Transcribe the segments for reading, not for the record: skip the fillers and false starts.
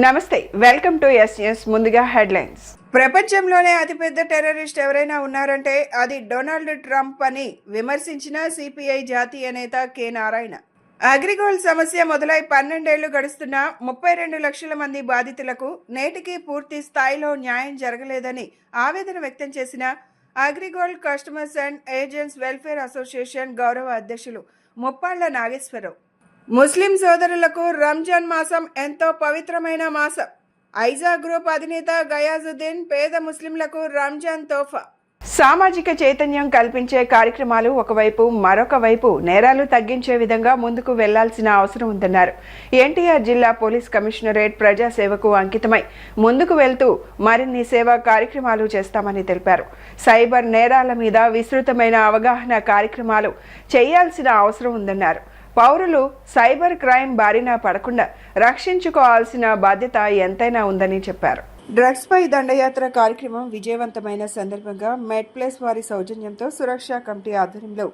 నమస్తే, welcome to SS. ముందుగా headlines. ప్రపంచంలోనే అతిపెద్ద టెర్రరిస్ట్ ఎవరైనా ఉన్నారంటే అది డొనాల్డ్ ట్రంప్ అని విమర్శించిన సిపిఐ జాతీయ నేత కె నారాయణ. అగ్రిగోల్డ్ సమస్య మొదలై 12 ఏళ్లు గడుస్తున్నా 32 లక్షల మంది బాధితులకు నేటికి పూర్తి స్థాయిలో న్యాయం జరగలేదని ఆవేదన వ్యక్తం చేసిన AgriGold customers and agents welfare association గౌరవ అధ్యక్షులు ముప్పాళ్ల నాగేశ్వరరావు. ముస్లిం సోదరులకు రంజాన్ మాసం ఎంతో పవిత్రమైన మాసం. ఐజా గ్రూప్ అధినేత గయాజుద్దీన్ పేద ముస్లింలకు రంజాన్ తోఫా. సామాజిక చైతన్యం కల్పించే కార్యక్రమాలు ఒకవైపు, మరొక వైపు నేరాలు తగ్గించే విధంగా ముందుకు వెళ్లాల్సిన అవసరం ఉందన్నారు. ఎన్టీఆర్ జిల్లా పోలీస్ కమిషనరేట్ ప్రజాసేవకు అంకితమై ముందుకు వెళ్తూ మరిన్ని సేవా కార్యక్రమాలు చేస్తామని తెలిపారు. సైబర్ నేరాల మీద విస్తృతమైన అవగాహన కార్యక్రమాలు చేయాల్సిన అవసరం ఉందన్నారు. పౌరులు సైబర్ క్రైమ్ బారిన పడకుండా రక్షించుకోవాల్సిన బాధ్యత ఎంతైనా ఉందని చెప్పారు. డ్రగ్స్ పై దండయాత్ర కార్యక్రమం విజయవంతమైన సందర్భంగా మెడ్ ప్లస్ వారి సౌజన్యంతో సురక్షా కమిటీ ఆధ్వర్యంలో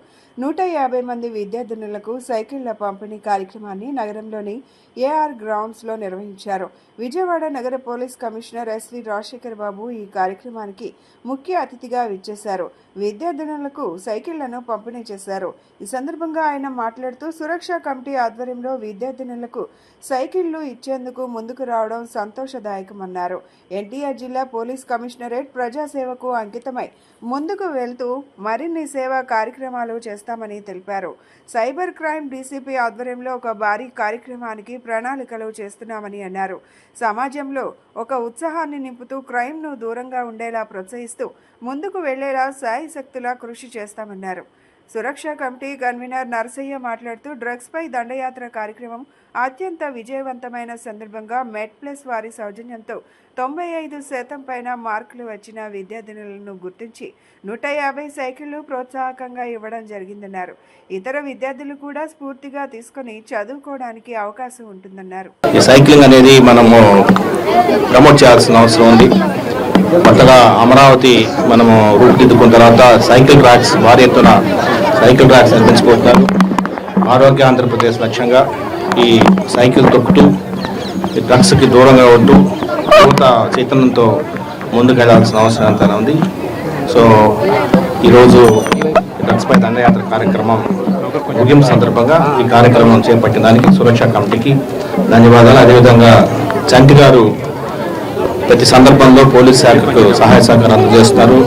150 మంది విద్యార్థినులకు సైకిళ్ల పంపిణీ కార్యక్రమాన్ని నగరంలోని ఏఆర్ గ్రౌండ్స్లో నిర్వహించారు. విజయవాడ నగర పోలీస్ కమిషనర్ ఎస్వి రాజశేఖర్ బాబు ఈ కార్యక్రమానికి ముఖ్య అతిథిగా విచ్చేశారు. విద్యార్థినులకు సైకిళ్లను పంపిణీ చేశారు. ఈ సందర్భంగా ఆయన మాట్లాడుతూ సురక్షా కమిటీ ఆధ్వర్యంలో విద్యార్థినులకు సైకిళ్లు ఇచ్చేందుకు ముందుకు రావడం సంతోషదాయకమన్నారు. ఎన్టీఆర్ జిల్లా పోలీస్ కమిషనరేట్ ప్రజాసేవకు అంకితమై ముందుకు వెళ్తూ మరిన్ని సేవా కార్యక్రమాలు చేస్తామని తెలిపారు. సైబర్ క్రైమ్ డీసీపీ ఆధ్వర్యంలో ఒక భారీ కార్యక్రమానికి ప్రణాళికలు చేస్తున్నామని అన్నారు. సమాజంలో ఒక ఉత్సాహాన్ని నింపుతూ క్రైమ్ను దూరంగా ఉండేలా ప్రోత్సహిస్తూ ముందుకు వెళ్లేలా శాయశక్తులా కృషి చేస్తామన్నారు. సురక్షా కమిటీ కన్వీనర్ నరసయ్య మాట్లాడుతూ డ్రగ్స్ పై దండయాత్ర కార్యక్రమం అత్యంత విజయవంతమైన సందర్భంగా మెడ్ ప్లస్ వారి సౌజన్యంతో 95% పైన మార్కులు వచ్చిన విద్యార్థినులను గుర్తించి 150 సైకిళ్లు ప్రోత్సాహకంగా ఇవ్వడం జరిగిందన్నారు. ఇతర విద్యార్థులు కూడా స్ఫూర్తిగా తీసుకుని చదువుకోవడానికి అవకాశం ఉంటుందన్నారు. ఈ సైక్లింగ్ అనేది మనము ప్రమోట్ చేయాల్సిన అవసరం ఉంది. కొత్తగా అమరావతి మనము రూపుదిద్దుకున్న తర్వాత సైకిల్ ట్రాక్స్ భారీ ఎత్తున సైకిల్ ట్రాక్స్ నిర్మించుకుంటున్నారు. ఆరోగ్య ఆంధ్రప్రదేశ్ లక్ష్యంగా ఈ సైకిల్ తొక్కుతూ డ్రగ్స్కి దూరంగా ఉంటూ యువత చైతన్యంతో ముందుకు వెళ్ళాల్సిన అవసరం ఎంతైనా ఉంది. సో ఈరోజు డ్రగ్స్పై దండయాత్ర కార్యక్రమం ముగింపు సందర్భంగా ఈ కార్యక్రమం చేపట్టిన దానికి సురక్షా కమిటీకి ధన్యవాదాలు. అదేవిధంగా చంటి గారు ప్రతి సందర్భంలో పోలీస్ శాఖకు సహాయ సహకారం అందజేస్తున్నారు.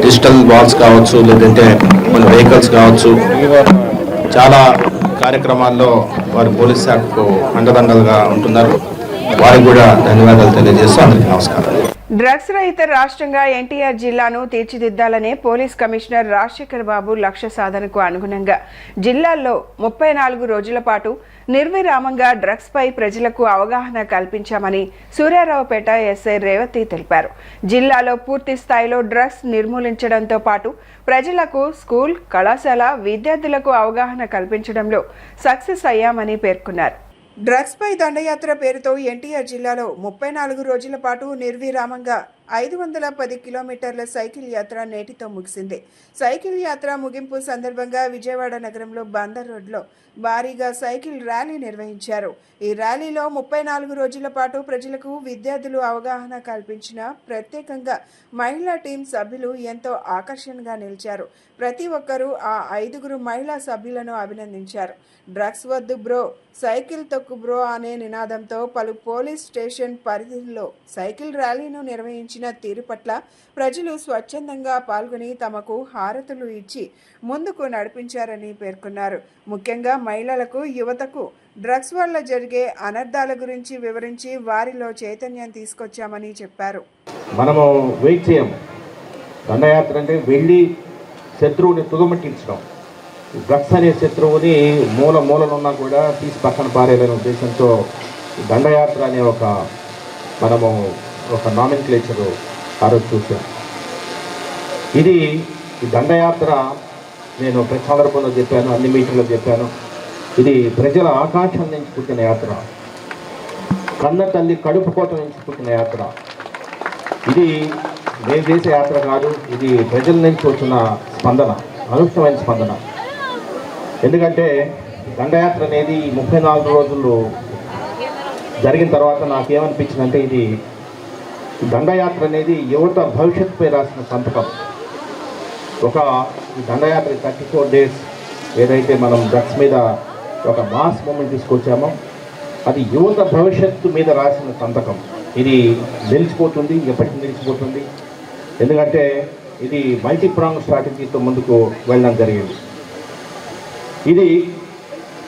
డిజిటల్ వాల్స్ కావచ్చు, లేదంటే కొన్ని వెహికల్స్ కావచ్చు, చాలా కార్యక్రమాల్లో వారు పోలీస్ శాఖకు అండదండలుగా ఉంటున్నారు. వారికి కూడా ధన్యవాదాలు తెలియజేస్తూ అందరికీ నమస్కారం. డ్రగ్స్ రహిత రాష్ట్రంగా ఎన్టీఆర్ జిల్లాను తీర్చిదిద్దాలనే పోలీస్ కమిషనర్ రాజశేఖర్ బాబు లక్ష్య సాధనకు అనుగుణంగా జిల్లాల్లో 34 రోజుల పాటు నిర్విరామంగా డ్రగ్స్ పై ప్రజలకు అవగాహన కల్పించామని సూర్యారావుపేట ఎస్ఐ రేవతి తెలిపారు. జిల్లాలో పూర్తి స్థాయిలో డ్రగ్స్ నిర్మూలించడంతో పాటు ప్రజలకు స్కూల్, కళాశాల విద్యార్థులకు అవగాహన కల్పించడంలో సక్సెస్ అయ్యామని పేర్కొన్నారు. డ్రగ్స్ పై దండయాత్ర పేరుతో ఎన్టీఆర్ జిల్లాలో 34 రోజుల పాటు నిర్విరామంగా 510 కిలోమీటర్ల సైకిల్ యాత్ర నేటితో ముగిసింది. సైకిల్ యాత్ర ముగింపు సందర్భంగా విజయవాడ నగరంలో బందర్ రోడ్లో భారీగా సైకిల్ ర్యాలీ నిర్వహించారు. ఈ ర్యాలీలో 34 రోజుల పాటు ప్రజలకు, విద్యార్థులు అవగాహన కల్పించిన ప్రత్యేకంగా మహిళా టీం సభ్యులు ఎంతో ఆకర్షణగా నిలిచారు. ప్రతి ఒక్కరూ ఆ 5 మహిళా సభ్యులను అభినందించారు. డ్రగ్స్ వద్దు బ్రో, సైకిల్ తొక్కు బ్రో అనే నినాదంతో పలు పోలీస్ స్టేషన్ పరిధిలో సైకిల్ ర్యాలీను నిర్వహించిన తీరు పట్ల ప్రజలు స్వచ్ఛందంగా పాల్గొని తమకు హారతులు ఇచ్చి ముందుకు నడిపించారని పేర్కొన్నారు. ముఖ్యంగా మహిళలకు, యువతకు డ్రగ్స్ వల్ల జరిగే అనర్థాల గురించి వివరించి వారిలో చైతన్యం తీసుకొచ్చామని చెప్పారు. మనము వెయిట్ చేయము. దండయాత్ర అంటే వెళ్ళి శత్రువుని తుగమట్టించడం. డ్రగ్స్ అనే శత్రువుని మూలనున్నా కూడా తీసి పక్కన పారేయాలనే ఉద్దేశంతో దండయాత్ర అనే ఒక నామిన్క్లేచరు ఆ రోజు చూసాం. ఈ దండయాత్ర నేను ప్రతి సందర్భంలో చెప్పాను, అన్ని మీటింగ్లో చెప్పాను. ఇది ప్రజల ఆకాంక్ష నుంచి పుట్టిన యాత్ర, కన్న తల్లి కడుపు కోట నుంచి పుట్టిన యాత్ర. ఇది మేము చేసే యాత్ర కాదు, ఇది ప్రజల నుంచి వచ్చిన స్పందన, అనూహ్యమైన స్పందన. ఎందుకంటే దండయాత్ర అనేది 34 రోజులు జరిగిన తర్వాత నాకేమనిపించిందంటే ఇది దండయాత్ర అనేది యువత భవిష్యత్తుపై రాసిన సంతకం. ఈ దండయాత్ర 34 days ఏదైతే మనం డ్రగ్స్ మీద ఒక మాస్ మూమెంట్ తీసుకొచ్చామో అది యువత భవిష్యత్తు మీద రాసిన సంతకం. ఇది నిలిచిపోతుంది, ఎప్పటికీ నిలిచిపోతుంది. ఎందుకంటే ఇది మల్టీ ప్రాంగ్ స్ట్రాటజీతో ముందుకు వెళ్ళడం జరిగింది.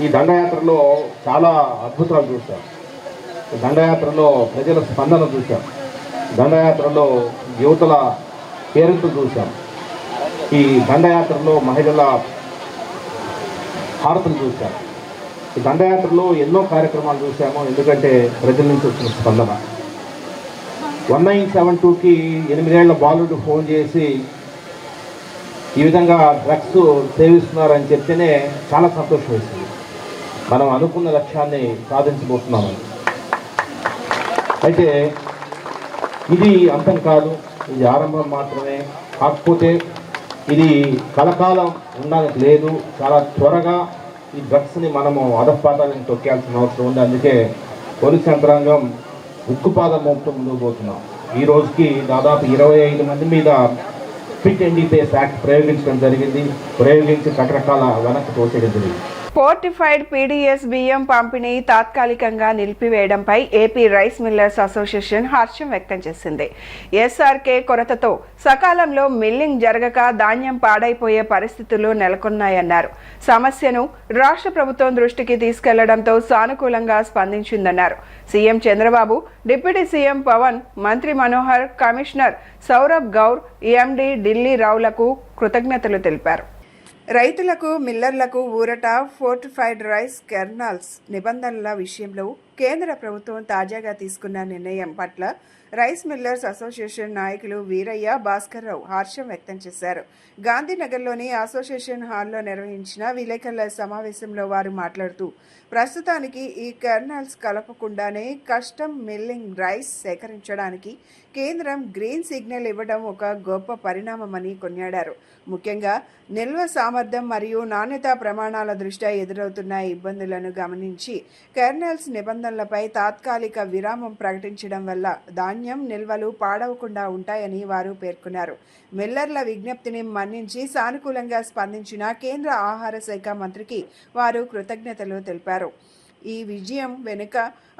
ఈ దండయాత్రలో చాలా అద్భుతాలు చూసాం. దండయాత్రలో ప్రజల స్పందన చూసాం. దండయాత్రలో యువతల కేరింపు చూసాం. ఈ దండయాత్రలో మహిళల హారతులు చూసాం. ఈ దండయాత్రలో ఎన్నో కార్యక్రమాలు చూసాము. ఎందుకంటే ప్రజల నుంచి వచ్చిన స్పందన. 1972కి 8 ఏళ్ల బాలుడు ఫోన్ చేసి ఈ విధంగా డ్రగ్స్ సేవిస్తున్నారని చెప్తేనే చాలా సంతోషం వేసింది. మనం అనుకున్న లక్ష్యాన్ని సాధించబోతున్నామని. అయితే ఇది అంతం కాదు, ఇది ఆరంభం మాత్రమే. కాకపోతే ఇది కలకాలం ఉండడానికి లేదు. చాలా త్వరగా ఈ డ్రగ్స్ని మనము అధపాతాలను తొక్కాల్సిన అవసరం ఉంది. అందుకే పోలీస్ యంత్రాంగం ఉక్కుపాదం మోపుతూ ముందుకు పోతున్నాం. ఈ రోజుకి దాదాపు 25 మంది మీద ఫిట్ ఎన్డీపీఎస్ యాక్ట్ ప్రయోగించడం జరిగింది. ప్రయోగించి రకరకాల వెనక్కి తోసేయడం జరిగింది. ఫోర్టిఫైడ్ పీడీఎస్ బియ్యం పంపిణీ తాత్కాలికంగా నిలిపివేయడంపై ఏపీ రైస్ మిల్లర్స్ అసోసియేషన్ హర్షం వ్యక్తం చేసింది. ఎస్ఆర్కే కొరతతో సకాలంలో మిల్లింగ్ జరగక ధాన్యం పాడైపోయే పరిస్థితులు నెలకొన్నాయన్నారు. సమస్యను రాష్ట్ర ప్రభుత్వం దృష్టికి తీసుకెళ్లడంతో సానుకూలంగా స్పందించిందన్నారు. CM Chandrababu, deputy CM Pawan, మంత్రి మనోహర్, కమిషనర్ సౌరభ్ గౌర్, ఎండీ ఢిల్లీ రావులకు కృతజ్ఞతలు తెలిపారు. రైతులకు, మిల్లర్లకు ఊరట. ఫోర్టిఫైడ్ రైస్ కెర్నల్స్ నిబంధనల విషయంలో కేంద్ర ప్రభుత్వం తాజాగా తీసుకున్న నిర్ణయం పట్ల రైస్ మిల్లర్స్ అసోసియేషన్ నాయకులు వీరయ్య, భాస్కర్రావు హర్షం వ్యక్తం చేశారు. గాంధీనగర్లోని అసోసియేషన్ హాల్లో నిర్వహించిన విలేకరుల సమావేశంలో వారు మాట్లాడుతూ, ప్రస్తుతానికి ఈ కెర్నల్స్ కలపకుండానే కస్టమ్ మిల్లింగ్ రైస్ సేకరించడానికి కేంద్రం గ్రీన్ సిగ్నల్ ఇవ్వడం ఒక గొప్ప పరిణామమని కొనియాడారు. ముఖ్యంగా నిల్వ సామర్థ్యం మరియు నాణ్యతా ప్రమాణాల దృష్ట్యా ఎదురవుతున్న ఇబ్బందులను గమనించి కెర్నల్స్ నిబంధనలపై తాత్కాలిక విరామం ప్రకటించడం వల్ల ధాన్యం నిల్వలు పాడవకుండా ఉంటాయని వారు పేర్కొన్నారు. మిల్లర్ల విజ్ఞప్తిని మన్నించి సానుకూలంగా స్పందించిన కేంద్ర ఆహార శాఖ మంత్రికి వారు కృతజ్ఞతలు తెలిపారు. ఈ విజయం వెనుక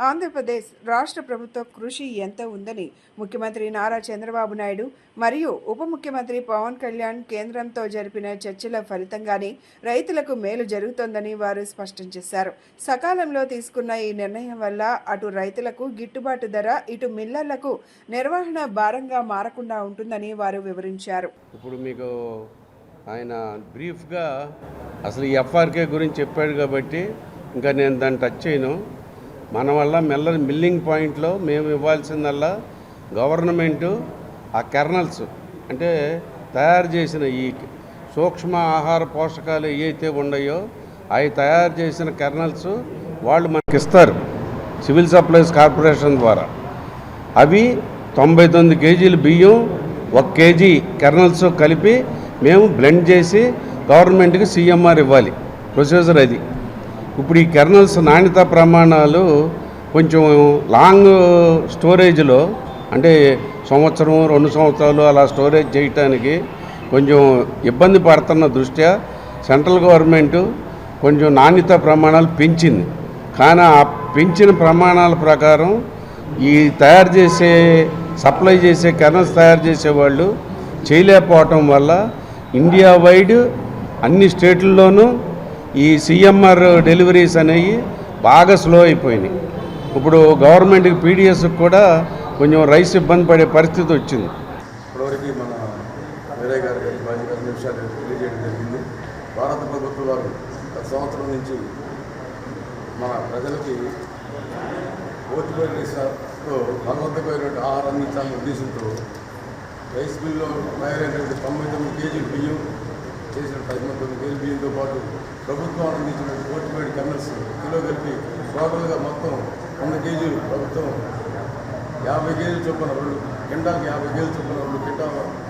ఆంధ్రప్రదేశ్ రాష్ట్ర ప్రభుత్వ కృషి ఎంత ఉందని ముఖ్యమంత్రి నారా చంద్రబాబు నాయుడు మరియు ఉప ముఖ్యమంత్రి పవన్ కళ్యాణ్ కేంద్రంతో జరిపిన చర్చల ఫలితంగానే రైతులకు మేలు జరుగుతోందని వారు స్పష్టం చేశారు. సకాలంలో తీసుకున్న ఈ నిర్ణయం వల్ల అటు రైతులకు గిట్టుబాటు ధర, ఇటు మిల్లర్లకు నిర్వహణ భారంగా మారకుండా ఉంటుందని వారు వివరించారు. ఇప్పుడు మీకు ఆయన బ్రీఫ్గా అసలు ఈ ఎఫ్ఆర్కే గురించి చెప్పాడు కాబట్టి ఇంకా నేను దాన్ని టచ్ చేయను. మన వల్ల మిల్లింగ్ పాయింట్లో మేము ఇవ్వాల్సిందల్లా గవర్నమెంటు ఆ కెర్నల్స్ అంటే తయారు చేసిన ఈ సూక్ష్మ ఆహార పోషకాలు ఏవైతే ఉన్నాయో అవి తయారు చేసిన కెర్నల్స్ వాళ్ళు మనకి ఇస్తారు సివిల్ సప్లైస్ కార్పొరేషన్ ద్వారా. అవి 99 కేజీలు బియ్యం, 1 కేజీ కెర్నల్స్ కలిపి మేము బ్లెండ్ చేసి గవర్నమెంట్కి సిఎంఆర్ ఇవ్వాలి. ప్రొసీజర్ అది. ఇప్పుడు ఈ కెర్నల్స్ నాణ్యతా ప్రమాణాలు కొంచెం లాంగ్ స్టోరేజ్లో అంటే సంవత్సరం 2 సంవత్సరాలు అలా స్టోరేజ్ చేయటానికి కొంచెం ఇబ్బంది పడుతున్న దృష్ట్యా సెంట్రల్ గవర్నమెంట్ కొంచెం నాణ్యతా ప్రమాణాలు పెంచింది. కానీ ఆ పెంచిన ప్రమాణాల ప్రకారం ఈ సప్లై చేసే కెర్నల్స్ తయారు చేసేవాళ్ళు చేయలేకపోవటం వల్ల ఇండియా వైడ్ అన్ని స్టేట్లలోనూ ఈ సిఎంఆర్ డెలివరీస్ అనేవి బాగా స్లో అయిపోయినాయి. ఇప్పుడు గవర్నమెంట్కి పీడిఎస్కి కూడా కొంచెం రైస్ ఇబ్బంది పడే పరిస్థితి వచ్చింది. ఇప్పటివరకు మన వేరే గారి మాజీ గారి నిమిషాలు తెలియజేయడం జరిగింది. భారత ప్రభుత్వం వారు గత సంవత్సరం నుంచి మన ప్రజలకి ఓటిపైతో బలవంతమైనటువంటి ఆహారం అందించాలనే ఉద్దేశంతో రైస్ మిల్లో తయారైనటువంటి 99 కేజీలు బియ్యం చేసిన 19 కేజీల బియ్యంతో పాటు ప్రభుత్వం అందించిన ఫోర్టిఫైడ్ కెర్నల్స్ కిలో కలిపి టోటల్గా మొత్తం 100 కేజీలు ప్రభుత్వం 50 కేజీలు చొప్పున 2 కింటాలకి 50 కేజీలు చొప్పున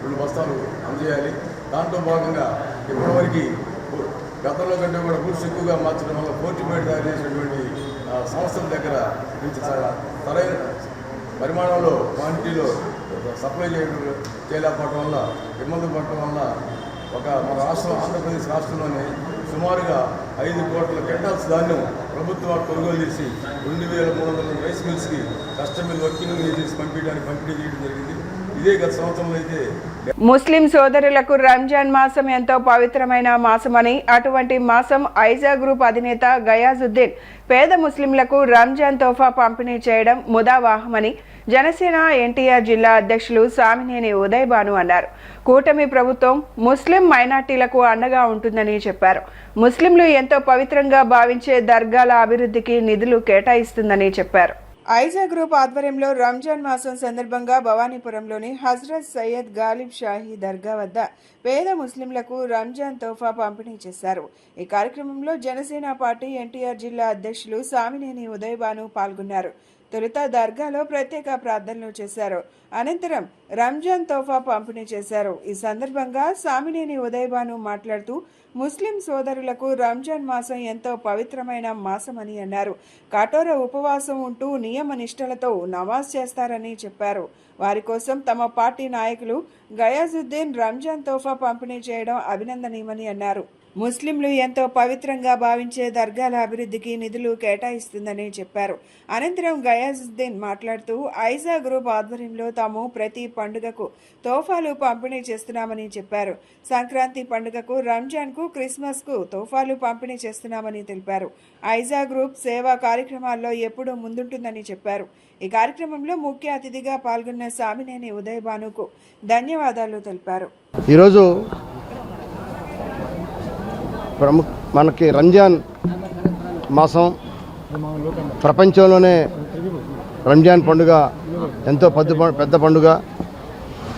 2 బస్తాలు అందజేయాలి. దాంట్లో భాగంగా ఇప్పటివరకు గతంలో కంటే కూడా గుడ్స్ ఎక్కువగా మార్చడం వల్ల ఫోర్టిఫైడ్ తయారు చేసినటువంటి సంస్థల దగ్గర నుంచి సరైన పరిమాణంలో క్వాంటిటీలో సప్లై చేయలేకపోవడం వల్ల ఇబ్బందులు పడటం వల్ల మన రాష్ట్రం ఆంధ్రప్రదేశ్ రాష్ట్రంలోనే సుమారుగా 5 కోట్ల క్వింటాల్స్ ధాన్యం ప్రభుత్వం కొనుగోలు చేసి 2300 రైస్ మిల్స్కి కస్టమర్ వర్కింగ్ ఏజెన్సీ పంపిణీ చేయడం జరిగింది. ఇదే గత సంవత్సరంలో అయితే ముస్లిం సోదరులకు రంజాన్ మాసం ఎంతో పవిత్రమైన మాసమని, అటువంటి మాసం ఐజా గ్రూప్ అధినేత గయాజుద్దీన్ పేద ముస్లింలకు రంజాన్ తోఫా పంపిణీ చేయడం ముదావాహమని జనసేన ఎన్టీఆర్ జిల్లా అధ్యక్షులు సామినేని ఉదయ్ భాను అన్నారు. కూటమి ప్రభుత్వం ముస్లిం మైనార్టీలకు అండగా ఉంటుందని చెప్పారు. ముస్లింలు ఎంతో పవిత్రంగా భావించే దర్గాల అభివృద్ధికి నిధులు కేటాయిస్తుందని చెప్పారు. ఐజా గ్రూప్ ఆధ్వర్యంలో రంజాన్ మాసం సందర్భంగా భవానీపురంలోని హజ్రత్ సయ్యద్ గాలిబ్ షాహీ దర్గా వద్ద పేద ముస్లింలకు రంజాన్ తోఫా పంపిణీ చేశారు. ఈ కార్యక్రమంలో జనసేన పార్టీ ఎన్టీఆర్ జిల్లా అధ్యక్షులు సామినేని ఉదయ్ భాను పాల్గొన్నారు. తొలుత దర్గాలో ప్రత్యేక ప్రార్థనలు చేశారు. అనంతరం రంజాన్ తోఫా పంపిణీ చేశారు. ఈ సందర్భంగా సామినేని ఉదయ్ భాను మాట్లాడుతూ ముస్లిం సోదరులకు రంజాన్ మాసం ఎంతో పవిత్రమైన మాసమని అన్నారు. కఠోర ఉపవాసం ఉంటూ నియమ నిష్టలతో నమాజ్ చేస్తారని చెప్పారు. వారి కోసం తమ పార్టీ నాయకులు గయాజుద్దీన్ రంజాన్ తోఫా పంపిణీ చేయడం అభినందనీయమని అన్నారు. ముస్లింలు ఎంతో పవిత్రంగా భావించే దర్గాల అభివృద్ధికి నిధులు కేటాయిస్తుందని చెప్పారు. అనంతరం గయాజుద్దీన్ మాట్లాడుతూ ఐజా గ్రూప్ ఆధ్వర్యంలో తాము ప్రతి పండుగకు తోఫాలు పంపిణీ చేస్తున్నామని చెప్పారు. సంక్రాంతి పండుగకు, రంజాన్కు, క్రిస్మస్కు తోఫాలు పంపిణీ చేస్తున్నామని తెలిపారు. ఐజా గ్రూప్ సేవా కార్యక్రమాల్లో ఎప్పుడూ ముందుంటుందని చెప్పారు. ఈ కార్యక్రమంలో ముఖ్య అతిథిగా పాల్గొన్న సామినేని ఉదయ్ భానుకు ధన్యవాదాలు తెలిపారు. ఈరోజు మనకి రంజాన్ మాసం ప్రపంచంలోనే రంజాన్ పండుగ ఎంతో పెద్ద పండుగ.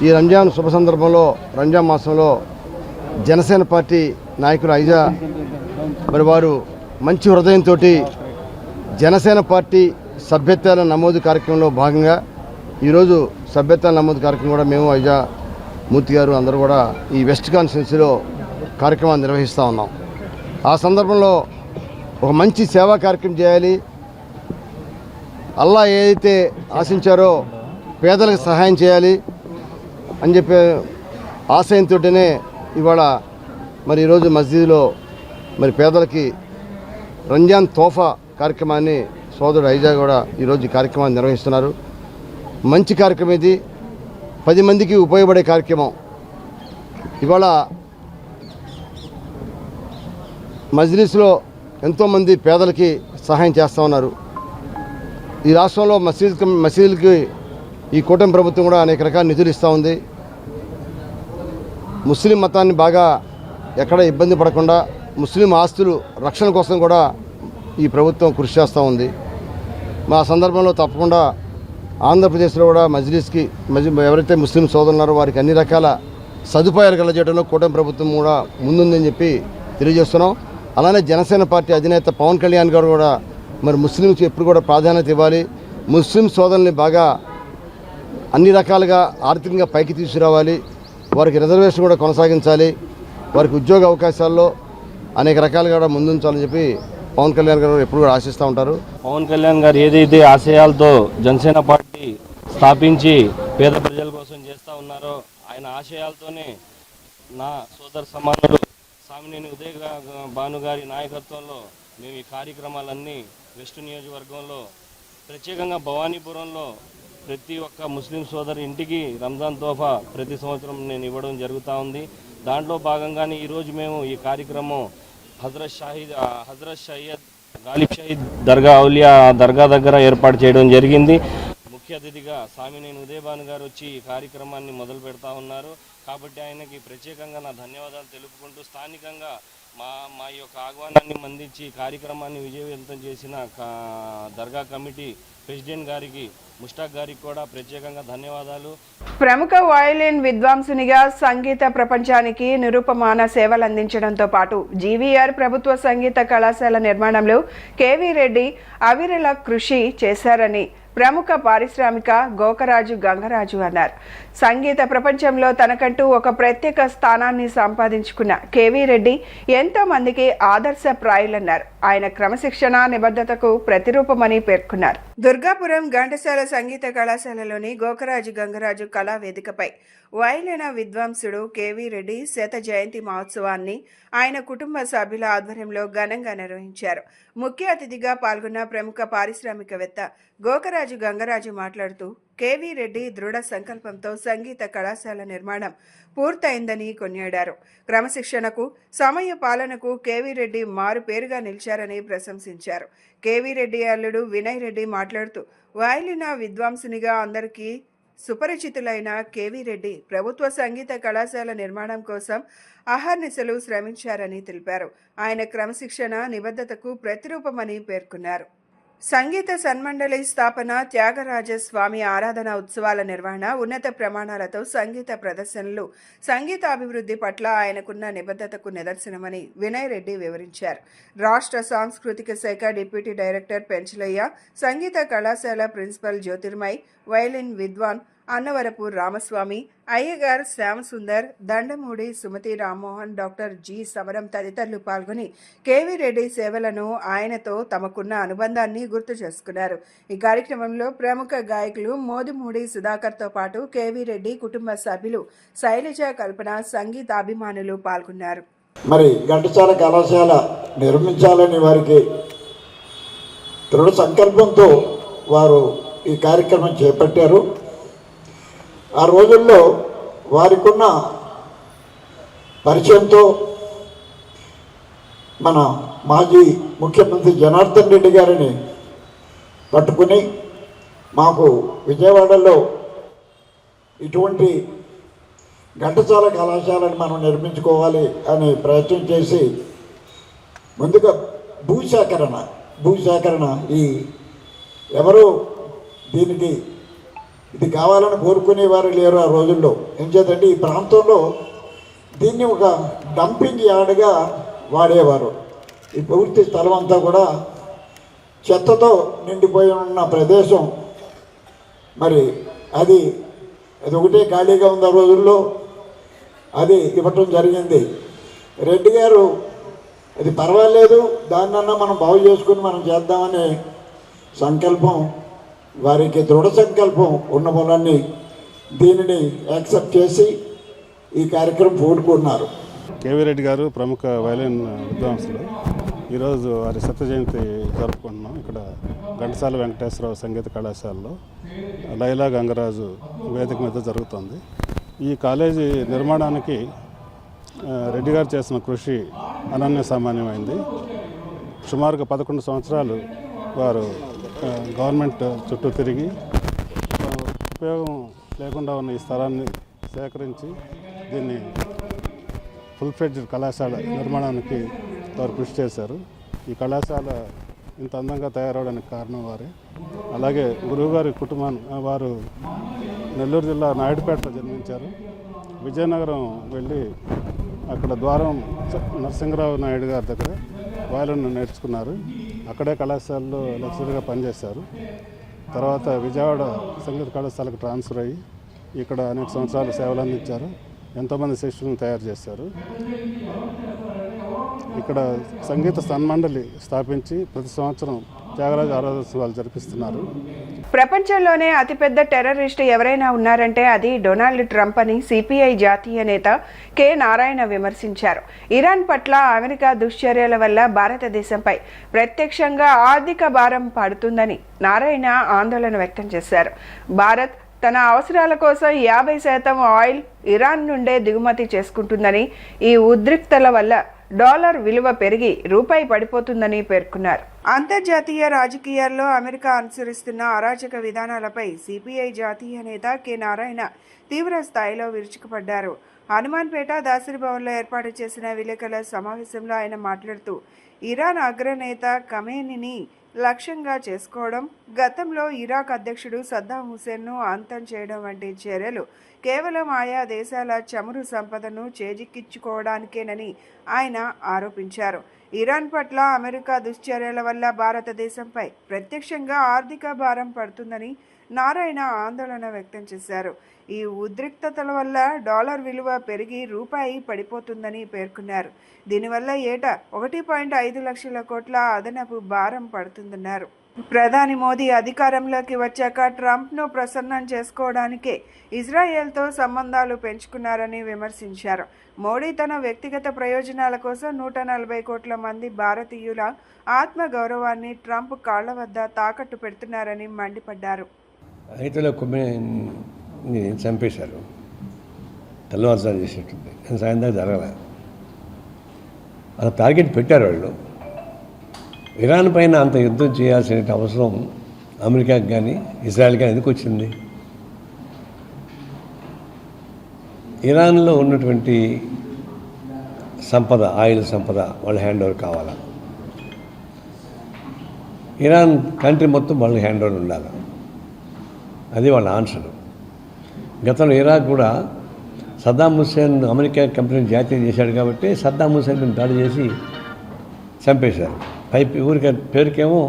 ఈ రంజాన్ శుభ సందర్భంలో రంజాన్ మాసంలో జనసేన పార్టీ నాయకులు ఐజా మరి వారు మంచి హృదయంతో జనసేన పార్టీ సభ్యత్వాల నమోదు కార్యక్రమంలో భాగంగా ఈరోజు సభ్యత్వాల నమోదు కార్యక్రమం కూడా మేము ఐజా మూర్తి గారు అందరూ కూడా ఈ వెస్ట్ కాన్స్టిట్యున్సీలో కార్యక్రమాన్ని నిర్వహిస్తూ ఉన్నాం. ఆ సందర్భంలో ఒక మంచి సేవా కార్యక్రమం చేయాలి, అల్లా ఏదైతే ఆశించారో పేదలకు సహాయం చేయాలి అని చెప్పే ఆశయంతోనే ఇవాళ మరి ఈరోజు మస్జిద్లో మరి పేదలకి రంజాన్ తోఫా కార్యక్రమాన్ని సోదరుడు ఐజా కూడా ఈరోజు ఈ కార్యక్రమాన్ని నిర్వహిస్తున్నారు. మంచి కార్యక్రమం ఇది, 10 మందికి ఉపయోగపడే కార్యక్రమం. ఇవాళ మజ్లిస్లో ఎంతోమంది పేదలకి సహాయం చేస్తూ ఉన్నారు. ఈ రాష్ట్రంలో మసీదులకి ఈ కూటమి ప్రభుత్వం కూడా అనేక రకాల నిధులు ఇస్తూ ఉంది. ముస్లిం మతాన్ని బాగా ఎక్కడ ఇబ్బంది పడకుండా ముస్లిం ఆస్తులు రక్షణ కోసం కూడా ఈ ప్రభుత్వం కృషి చేస్తూ ఉంది. మా సందర్భంలో తప్పకుండా ఆంధ్రప్రదేశ్లో కూడా మజ్లిస్కి ఎవరైతే ముస్లిం సోదరులు ఉన్నారో వారికి అన్ని రకాల సదుపాయాలు కలగజేయడంలో కూటమి ప్రభుత్వం కూడా ముందుందని చెప్పి తెలియజేస్తున్నాం. అలానే జనసేన పార్టీ అధినేత పవన్ కళ్యాణ్ గారు కూడా మరి ముస్లింస్ ఎప్పుడు కూడా ప్రాధాన్యత ఇవ్వాలి, ముస్లిం సోదరుల్ని బాగా అన్ని రకాలుగా ఆర్థికంగా పైకి తీసుకురావాలి, వారికి రిజర్వేషన్ కూడా కొనసాగించాలి, వారికి ఉద్యోగ అవకాశాల్లో అనేక రకాలుగా కూడా ముందుంచాలని చెప్పి పవన్ కళ్యాణ్ గారు ఎప్పుడు కూడా ఆశిస్తూ ఉంటారు. పవన్ కళ్యాణ్ గారు ఏదైతే ఆశయాలతో జనసేన పార్టీ స్థాపించి పేద ప్రజల కోసం చేస్తూ ఉన్నారో ఆయన ఆశయాలతోనే నా సోదర సమానుడు సామినేని ఉదయ్ భాను గారి నాయకత్వంలో మేము ఈ కార్యక్రమాలన్నీ వెస్ట్ నియోజకవర్గంలో ప్రత్యేకంగా భవానీపురంలో ప్రతి ఒక్క ముస్లిం సోదరి ఇంటికి రంజాన్ తోఫా ప్రతి సంవత్సరం నేను ఇవ్వడం జరుగుతూ ఉంది. దాంట్లో భాగంగానే ఈరోజు మేము ఈ కార్యక్రమం హజ్రత్ సయ్యద్ గాలిబ్ షాహీ దర్గా దగ్గర ఏర్పాటు చేయడం జరిగింది. ముఖ్య అతిథిగా సామినేని ఉదయ్ భాను గారు వచ్చి ఈ కార్యక్రమాన్ని మొదలు పెడతా ఉన్నారు. కాబట్టి ఆయనకి ప్రత్యేకంగా నా ధన్యవాదాలు తెలుపుకుంటూ స్థానికంగా మా యొక్క ఆహ్వానాన్ని మందించి కార్యక్రమాన్ని విజయవంతం చేసిన దర్గా కమిటీ ప్రెసిడెంట్ గారికి, ముష్టాక్ గారికి కూడా ప్రత్యేకంగా ధన్యవాదాలు. ప్రముఖ వయలిన్ విద్వాంసునిగా సంగీత ప్రపంచానికి నిరూపమాన సేవలు అందించడంతో పాటు జీవీఆర్ ప్రభుత్వ సంగీత కళాశాల నిర్మాణంలో కేవీ రెడ్డి అవిరళ కృషి చేశారని ప్రముఖ పారిశ్రామిక గోకరాజు గంగరాజు అన్నారు. సంగీత ప్రపంచంలో తనకంటూ ఒక ప్రత్యేక స్థానాన్ని సంపాదించుకున్న కేవీ రెడ్డి ఎంతో మందికి ఆదర్శప్రాయులన్నారు. ఆయన క్రమశిక్షణ నిబద్ధతకు ప్రతిరూపమని పేర్కొన్నారు. దుర్గాపురం ఘంటసాల సంగీత కళాశాలలోని గోకరాజు గంగరాజు కళా వేదికపై వైలిన విద్వాంసుడు కేవీ రెడ్డి శత జయంతి మహోత్సవాన్ని ఆయన కుటుంబ సభ్యుల ఆధ్వర్యంలో ఘనంగా నిర్వహించారు. ముఖ్య అతిథిగా పాల్గొన్న ప్రముఖ పారిశ్రామికవేత్త గోకరాజు గంగరాజు మాట్లాడుతూ కేవీ రెడ్డి దృఢ సంకల్పంతో సంగీత కళాశాల నిర్మాణం పూర్తయిందని కొనియాడారు. క్రమశిక్షణకు, సమయ పాలనకు కేవీ రెడ్డి మారు పేరుగా నిలిచారని ప్రశంసించారు. కేవీ రెడ్డి అల్లుడు వినయ్ రెడ్డి మాట్లాడుతూ వైలిన విద్వాంసునిగా అందరికీ సుపరిచితులైన కేవీ రెడ్డి ప్రభుత్వ సంగీత కళాశాల నిర్మాణం కోసం అహర్నిశలు శ్రమించారని తెలిపారు. ఆయన క్రమశిక్షణ నిబద్ధతకు ప్రతిరూపమని పేర్కొన్నారు. సంగీత సన్మండలి స్థాపన, త్యాగరాజస్వామి ఆరాధన ఉత్సవాల నిర్వహణ, ఉన్నత ప్రమాణాలతో సంగీత ప్రదర్శనలు సంగీత అభివృద్ధి పట్ల ఆయనకున్న నిబద్ధతకు నిదర్శనమని వినయ్ రెడ్డి వివరించారు. రాష్ట్ర సాంస్కృతిక శాఖ డిప్యూటీ డైరెక్టర్ పెంచలయ్య, సంగీత కళాశాల ప్రిన్సిపల్ జ్యోతిర్మయ్, వైలిన్ విద్వాన్ అన్నవరపు రామస్వామి, అయ్యగార్ శ్యామసుందర్, దండమూడి సుమతి రామ్మోహన్, డాక్టర్ జి సమరం తదితరులు పాల్గొని కేవీ రెడ్డి సేవలను, ఆయనతో తమకున్న అనుబంధాన్ని గుర్తు చేసుకున్నారు. ఈ కార్యక్రమంలో ప్రముఖ గాయకులు మోదుమూడి సుధాకర్తో పాటు కేవీ రెడ్డి కుటుంబ సభ్యులు శైలజ, కల్పన, సంగీత అభిమానులు పాల్గొన్నారు. మరి ఘంటసాల కళాశాల నిర్మించాలని వారికి దృఢ సంకల్పంతో వారు ఈ కార్యక్రమం చేపట్టారు. ఆ రోజుల్లో వారికున్న పరిచయంతో మన మాజీ ముఖ్యమంత్రి జనార్దన్ రెడ్డి గారిని పట్టుకుని మాకు విజయవాడలో ఇటువంటి ఘంటసాల కళాశాలను మనం నిర్మించుకోవాలి అని ప్రయత్నం చేసి ముందుగా భూసేకరణ ఈ ఎవరు దీనికి ఇది కావాలని కోరుకునేవారు లేరు ఆ రోజుల్లో. ఏం చేద్దంటే ఈ ప్రాంతంలో దీన్ని ఒక డంపింగ్ యార్డ్గా వాడేవారు. ఈ పూర్తి స్థలం అంతా కూడా చెత్తతో నిండిపోయి ఉన్న ప్రదేశం. మరి అది ఒకటే ఖాళీగా ఉంది ఆ రోజుల్లో. అది ఇవ్వటం జరిగింది. రెడ్డి గారు అది పర్వాలేదు, దాన్నన్నా మనం బాగు చేసుకుని మనం చేద్దామనే సంకల్పం, వారికి దృఢ సంకల్పం ఉన్న మూలాన్ని దీనిని యాక్సెప్ట్ చేసి ఈ కార్యక్రమం పూనుకున్నారు. కేవీ రెడ్డి గారు ప్రముఖ వైలిన్ విద్వాంసులు. ఈరోజు వారి శత జయంతి జరుపుకుంటున్నాం. ఇక్కడ ఘంటసాల వెంకటేశ్వరరావు సంగీత కళాశాలలో లైలా గంగరాజు వేదిక మీద జరుగుతుంది. ఈ కాలేజీ నిర్మాణానికి రెడ్డి గారు చేసిన కృషి అనన్య సామాన్యమైంది. సుమారుగా 11 సంవత్సరాలు వారు గవర్నమెంట్ చుట్టూ తిరిగి ఉపయోగం లేకుండా ఉన్న ఈ స్థలాన్ని సేకరించి దీన్ని ఫుల్ ఫ్లెడ్జ్డ్ కళాశాల నిర్మాణానికి వారు కృషి చేశారు. ఈ కళాశాల ఇంత అందంగా తయారవడానికి కారణం వారే. అలాగే గురువుగారి కుటుంబాన్ని వారు నెల్లూరు జిల్లా నాయుడుపేటలో జన్మించారు. విజయనగరం వెళ్ళి అక్కడ ద్వారం నరసింహరావు నాయుడు గారి దగ్గర వయలిన్ నేర్చుకున్నారు. అక్కడే కళాశాలలో లెక్చరర్గా పనిచేశారు. తర్వాత విజయవాడ సంగీత కళాశాలకు ట్రాన్స్ఫర్ అయ్యి ఇక్కడ అనేక సంవత్సరాలు సేవలు అందించారు. ఎంతోమంది శిష్యులను తయారు చేశారు. ఇక్కడ సంగీత సన్మండలి స్థాపించి ప్రతి సంవత్సరం త్యాగరాజ ఆరాధోత్సవాలు జరిపిస్తున్నారు. ప్రపంచంలోనే అతిపెద్ద టెర్రరిస్ట్ ఎవరైనా ఉన్నారంటే అది డొనాల్డ్ ట్రంప్ అని సిపిఐ జాతీయ నేత కె నారాయణ విమర్శించారు. ఇరాన్ పట్ల అమెరికా దుశ్చర్యల వల్ల భారతదేశంపై ప్రత్యక్షంగా ఆర్థిక భారం పడుతుందని నారాయణ ఆందోళన వ్యక్తం చేశారు. భారత్ తన అవసరాల కోసం 50% ఆయిల్ ఇరాన్ నుండే దిగుమతి చేసుకుంటుందని, ఈ ఉద్రిక్తల వల్ల డాలర్ విలువ పెరిగి రూపాయి పడిపోతుందని పేర్కొన్నారు. అంతర్జాతీయ రాజకీయాల్లో అమెరికా అనుసరిస్తున్న అరాచక విధానాలపై సిపిఐ జాతీయ నేత కె నారాయణ తీవ్ర స్థాయిలో విరుచుకుపడ్డారు. హనుమాన్పేట దాసరి భవన్లో ఏర్పాటు చేసిన విలేకరుల సమావేశంలో ఆయన మాట్లాడుతూ ఇరాన్ అగ్రనేత ఖమేనీని లక్ష్యంగా చేసుకోవడం, గతంలో ఇరాక్ అధ్యక్షుడు సద్దాం హుసేన్ను అంతం చేయడం వంటి చర్యలు కేవలం ఆయా దేశాల చమురు సంపదను చేజిక్కించుకోవడానికేనని ఆయన ఆరోపించారు. ఇరాన్ పట్ల అమెరికా దుశ్చర్యల వల్ల భారతదేశంపై ప్రత్యక్షంగా ఆర్థిక భారం పడుతుందని నారాయణ ఆందోళన వ్యక్తం చేశారు. ఈ ఉద్రిక్తతల వల్ల డాలర్ విలువ పెరిగి రూపాయి పడిపోతుందని పేర్కొన్నారు. దీనివల్ల ఏటా 1.5 లక్షల కోట్ల అదనపు భారం పడుతుందన్నారు. ప్రధాని మోదీ అధికారంలోకి వచ్చాక ట్రంప్ను ప్రసన్నం చేసుకోవడానికే ఇజ్రాయెల్తో సంబంధాలు పెంచుకున్నారని విమర్శించారు. మోడీ తన వ్యక్తిగత ప్రయోజనాల కోసం 140 కోట్ల మంది భారతీయుల ఆత్మగౌరవాన్ని ట్రంప్ కాళ్ల వద్ద తాకట్టు పెడుతున్నారని మండిపడ్డారు. రైతుల కుమ్మిని చంపేశారు, తెల్లవారుజాము చేసేటుంది, సాయంత్రం జరగలేదు. అది టార్గెట్ పెట్టారు వాళ్ళు. ఇరాన్ పైన అంత యుద్ధం చేయాల్సిన అవసరం అమెరికాకి కానీ ఇజ్రాయెల్ కానీ ఎందుకు వచ్చింది? ఇరాన్లో ఉన్నటువంటి సంపద, ఆయిల్ సంపద వాళ్ళ హ్యాండ్ ఓవర్ కావాలా? ఇరాన్ కంట్రీ మొత్తం వాళ్ళ హ్యాండ్ ఓవర్ ఉండాలి. అది వాళ్ళ ఆన్సర్. గతంలో ఇరాక్ కూడా సద్దాం హుస్సేన్ అమెరికా కంపెనీని జాతీయం చేశాడు కాబట్టి సద్దాం హుస్సేన్ దాడి చేసి చంపేశారు. ఊరికి పేరుకేమో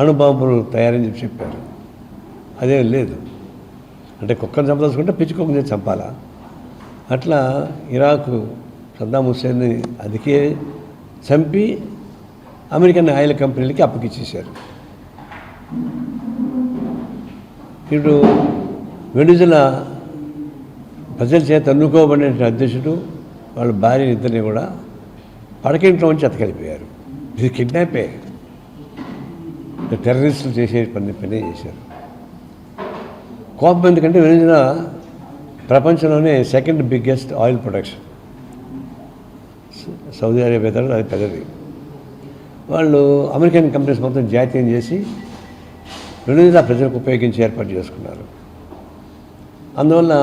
అణుబాంబులు తయారని చెప్పారు. అదే లేదు. అంటే కుక్కను చంపదలుచుకుంటే పిచ్చి కుక్కని చంపాలా? అట్లా ఇరాక్ సద్దాం హుస్సేన్ని అదికే చంపి అమెరికన్ ఆయిల్ కంపెనీలకి అప్పగిచ్చేశారు. ఇప్పుడు వెనుజులా ప్రజల చేత ఎన్నుకోబడిన అధ్యక్షుడు వాళ్ళ భార్య ఇద్దరిని కూడా పడకింట్లో నుంచి ఎత్తకెళ్ళిపోయారు. ఇది కిడ్నాపే. టెర్రరిస్టులు చేసే పని చేశారు. కోపం ఎందుకంటే వెనుజులా ప్రపంచంలోనే second biggest oil production. Saudi Arabia తర్వాత అది పెద్దది. వాళ్ళు అమెరికన్ కంపెనీస్ మొత్తం జాతీయం చేసి వెనుజులా ప్రజలకు ఉపయోగించి ఏర్పాటు చేసుకున్నారు. అందువల్ల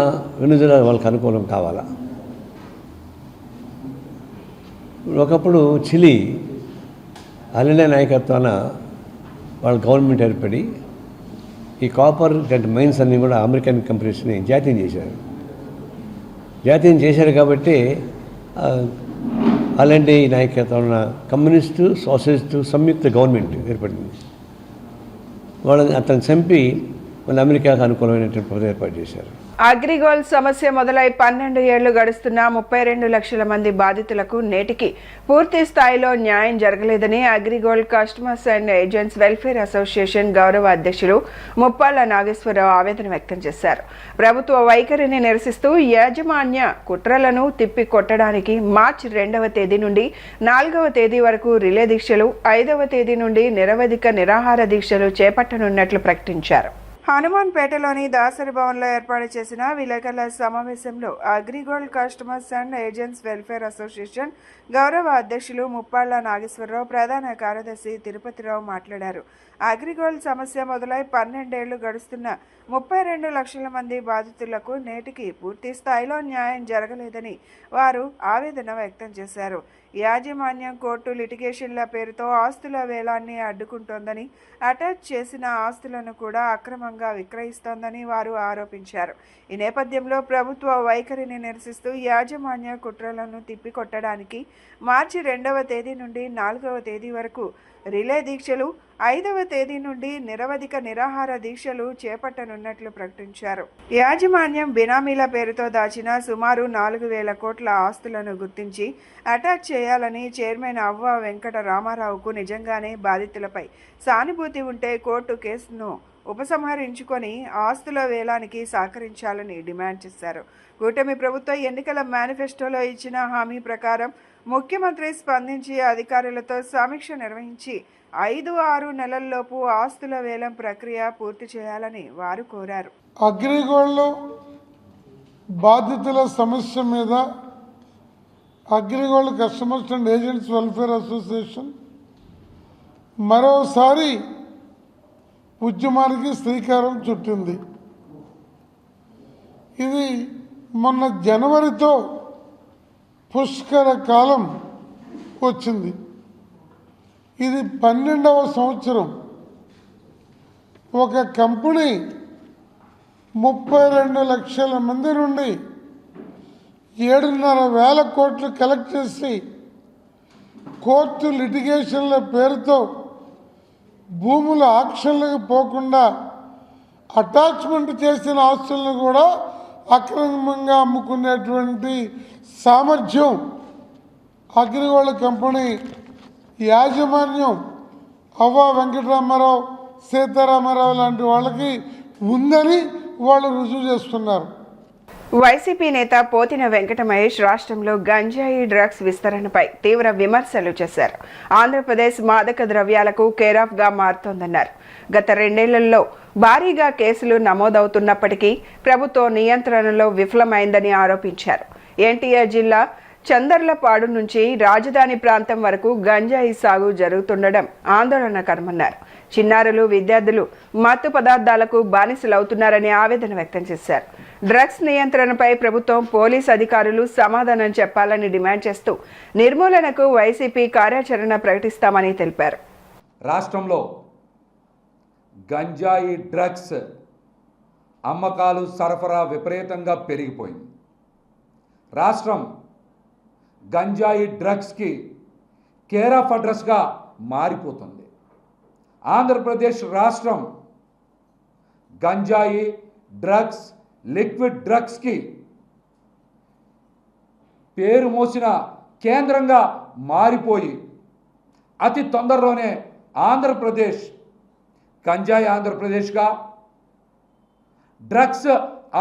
వెనుజులా వాళ్ళకి అనుకూలం కావాలా? ఒకప్పుడు చిలీ అల్లె నాయకత్వాన వాళ్ళ గవర్నమెంట్ ఏర్పడి ఈ కాపర్ మైన్స్ అన్నీ కూడా అమెరికన్ కంపెనీస్ని జాతీయం చేశారు. జాతీయం చేశారు కాబట్టి అలాంటి నాయకత్వం కమ్యూనిస్టు సోషలిస్టు సంయుక్త గవర్నమెంట్ ఏర్పడింది. వాళ్ళని అతను చంపి వాళ్ళు అమెరికాకు అనుకూలమైనటువంటి పదవి ఏర్పాటు చేశారు. అగ్రిగోల్డ్ సమస్య మొదలై 12 ఏళ్లు గడుస్తున్న 32 లక్షల మంది బాధితులకు నేటికి పూర్తి స్థాయిలో న్యాయం జరగలేదని AgriGold customers and agents welfare association గౌరవ అధ్యక్షులు ముప్పాళ్ల నాగేశ్వరరావు ఆవేదన వ్యక్తం చేశారు. ప్రభుత్వ వైఖరిని నిరసిస్తూ యాజమాన్య కుట్రలను తిప్పి కొట్టడానికి మార్చి 2వ తేదీ నుండి 4వ తేదీ వరకు రిలే దీక్షలు, 5వ తేదీ నుండి నిరవధిక నిరాహార దీక్షలు చేపట్టనున్నట్లు ప్రకటించారు. హనుమాన్పేటలోని దాసరి భవన్లో ఏర్పాటు చేసిన విలేకరుల సమావేశంలో AgriGold customers and agents welfare association గౌరవ అధ్యక్షులు ముప్పాళ్ల నాగేశ్వరరావు, ప్రధాన కార్యదర్శి తిరుపతిరావు మాట్లాడారు. అగ్రిగోల్డ్ సమస్య మొదలై 12 ఏళ్లు గడుస్తున్న 32 లక్షల మంది బాధితులకు నేటికి పూర్తి స్థాయిలో న్యాయం జరగలేదని వారు ఆవేదన వ్యక్తం చేశారు. యాజమాన్యం కోర్టు లిటిగేషన్ల పేరుతో ఆస్తుల వేలాన్ని అడ్డుకుంటోందని, అటాచ్ చేసిన ఆస్తులను కూడా అక్రమంగా విక్రయిస్తోందని వారు ఆరోపించారు. ఈ నేపథ్యంలో ప్రభుత్వ వైఖరిని నిరసిస్తూ యాజమాన్య కుట్రలను తిప్పికొట్టడానికి మార్చి 2వ తేదీ నుండి 4వ తేదీ వరకు రిలే దీక్షలు, 5వ తేదీ నుండి నిరవధిక నిరాహార దీక్షలు చేపట్టనున్నట్లు ప్రకటించారు. యాజమాన్యం బినామీల పేరుతో దాచిన సుమారు 4,000 కోట్ల ఆస్తులను గుర్తించి అటాచ్ చేయాలని చైర్మన్ అవ్వ వెంకట రామారావుకు నిజంగానే బాధితులపై సానుభూతి ఉంటే కోర్టు కేసును ఉపసంహరించుకొని ఆస్తుల వేలానికి సహకరించాలని డిమాండ్ చేశారు. కూటమి ప్రభుత్వ ఎన్నికల మేనిఫెస్టోలో ఇచ్చిన హామీ ప్రకారం ముఖ్యమంత్రి స్పందించి అధికారులతో సమీక్ష నిర్వహించి 5-6 నెలల్లోపు ఆస్తుల వేలం ప్రక్రియ పూర్తి చేయాలని వారు కోరారు. అగ్రిగోల్డ్ బాధితుల సమస్య మీద AgriGold customers and agents welfare association మరోసారి ఉద్యమానికి శ్రీకారం చుట్టింది. ఇది మొన్న జనవరితో పుష్కర కాలం వచ్చింది. ఇది 12వ సంవత్సరం. ఒక కంపెనీ 32 లక్షల మంది నుండి 7,500 కోట్లు కలెక్ట్ చేసి కోర్టు లిటిగేషన్ల పేరుతో భూముల ఆక్షన్లకు పోకుండా అటాచ్మెంట్ చేసిన ఆస్తులను కూడా అక్రమంగా అమ్ముకునేటువంటి సామర్థ్యం అగ్రిగోల్డ్ కంపెనీ యాజమాన్యం అవ్వ వెంకటరామారావు, సీతారామారావు లాంటి వాళ్ళకి ఉందని వాళ్ళు రుజువు చేస్తున్నారు. వైసీపీ నేత పోతిన వెంకట మహేష్ రాష్ట్రంలో గంజాయి డ్రగ్స్ విస్తరణపై తీవ్ర విమర్శలు చేశారు. ఆంధ్రప్రదేశ్ మాదక ద్రవ్యాలకు కేరాఫ్గా మారుతోందన్నారు. గత 2 ఏళ్లలో భారీగా కేసులు నమోదవుతున్నప్పటికీ ప్రభుత్వం నియంత్రణలో విఫలమైందని ఆరోపించారు. ఎన్టీఆర్ జిల్లా చందర్లపాడు నుంచి రాజధాని ప్రాంతం వరకు గంజాయి సాగు జరుగుతుండడం ఆందోళనకరమన్నారు. చిన్నారులు, విద్యార్థులు మత్తు పదార్థాలకు బానిసలవుతున్నారని ఆవేదన వ్యక్తం చేశారు. డ్రగ్స్ నియంత్రణపై ప్రభుత్వం, పోలీస్ అధికారులు సమాధానం చెప్పాలని డిమాండ్ చేస్తూ నిర్మూలనకు వైసీపీ కార్యాచరణ ప్రకటిస్తామని తెలిపారు. రాష్ట్రంలో గంజాయి డ్రగ్స్ అమ్మకాలు, సరఫరా విపరీతంగా పెరిగిపోయింది. రాష్ట్రం గంజాయి డ్రగ్స్కి కేర్ ఆఫ్ అడ్రస్గా మారిపోతుంది. ఆంధ్రప్రదేశ్ రాష్ట్రం గంజాయి, డ్రగ్స్, లిక్విడ్ డ్రగ్స్కి పేరు మోసిన కేంద్రంగా మారిపోయి అతి తొందరలోనే ఆంధ్రప్రదేశ్ గంజాయి ఆంధ్రప్రదేశ్గా, డ్రగ్స్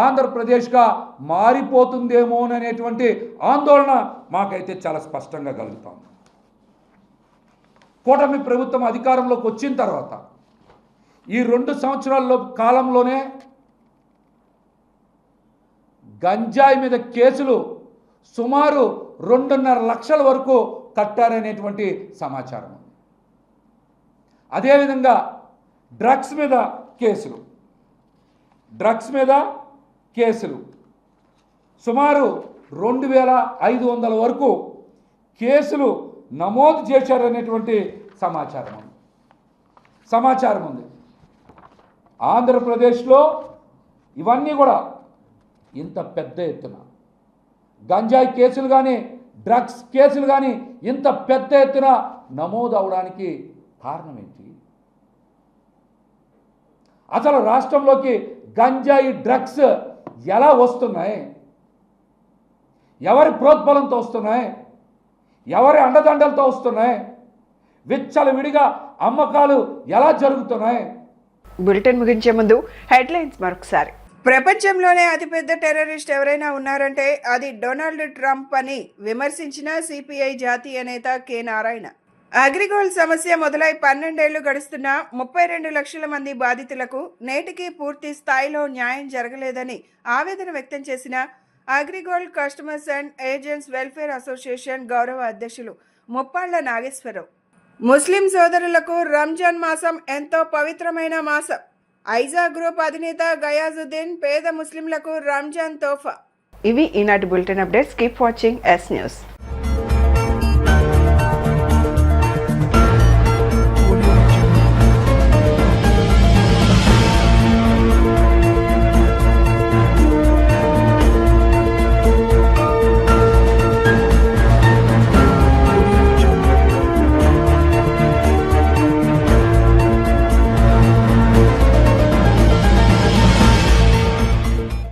ఆంధ్రప్రదేశ్గా మారిపోతుందేమోననేటువంటి ఆందోళన మాకైతే చాలా స్పష్టంగా కలుగుతాం. కూటమి ప్రభుత్వం అధికారంలోకి వచ్చిన తర్వాత ఈ 2 సంవత్సరాల కాలంలోనే గంజాయి మీద కేసులు సుమారు 2.5 లక్షల వరకు కట్టారనేటువంటి సమాచారం. అదేవిధంగా డ్రగ్స్ మీద కేసులు సుమారు 2500 వరకు కేసులు నమోదు చేశారనేటువంటి సమాచారం ఉంది. ఆంధ్రప్రదేశ్లో ఇవన్నీ కూడా ఇంత పెద్ద ఎత్తున గంజాయి కేసులు కానీ, డ్రగ్స్ కేసులు కానీ ఇంత పెద్ద ఎత్తున నమోదు అవడానికి కారణం ఏంటి? అసలు రాష్ట్రంలోకి గంజాయి డ్రగ్స్ ఎలా వస్తున్నాయి? ఎవరి ప్రోద్బలంతో వస్తున్నాయి? ఎవరి అండదండలతో వస్తున్నాయి? విచ్చలవిడిగా అమ్మకాలు ఎలా జరుగుతున్నాయి? బులెటిన్ ముగించే ముందు హెడ్లైన్స్ మరొకసారి. ప్రపంచంలోనే అతిపెద్ద టెర్రరిస్ట్ ఎవరైనా ఉన్నారంటే అది డొనాల్డ్ ట్రంప్ అని విమర్శించిన సిపిఐ జాతీయ నేత కె నారాయణ. అగ్రిగోల్డ్ సమస్య మొదలై 12 ఏళ్లు గడుస్తున్నా 32 లక్షల మంది బాధితులకు నేటికి పూర్తి స్థాయిలో న్యాయం జరగలేదని ఆవేదన వ్యక్తం చేసిన AgriGold customers and agents welfare association గౌరవ అధ్యక్షులు ముప్పాళ్ల నాగేశ్వరరావు. ముస్లిం సోదరులకు రంజాన్ మాసం ఎంతో పవిత్రమైన మాసం. ఐజా గ్రూప్ అధినేత గయాజుద్దీన్ పేద ముస్లింలకు రంజాన్ తోఫా. ఇవి ఈనాటి bulletin updates. Keep watching yes news.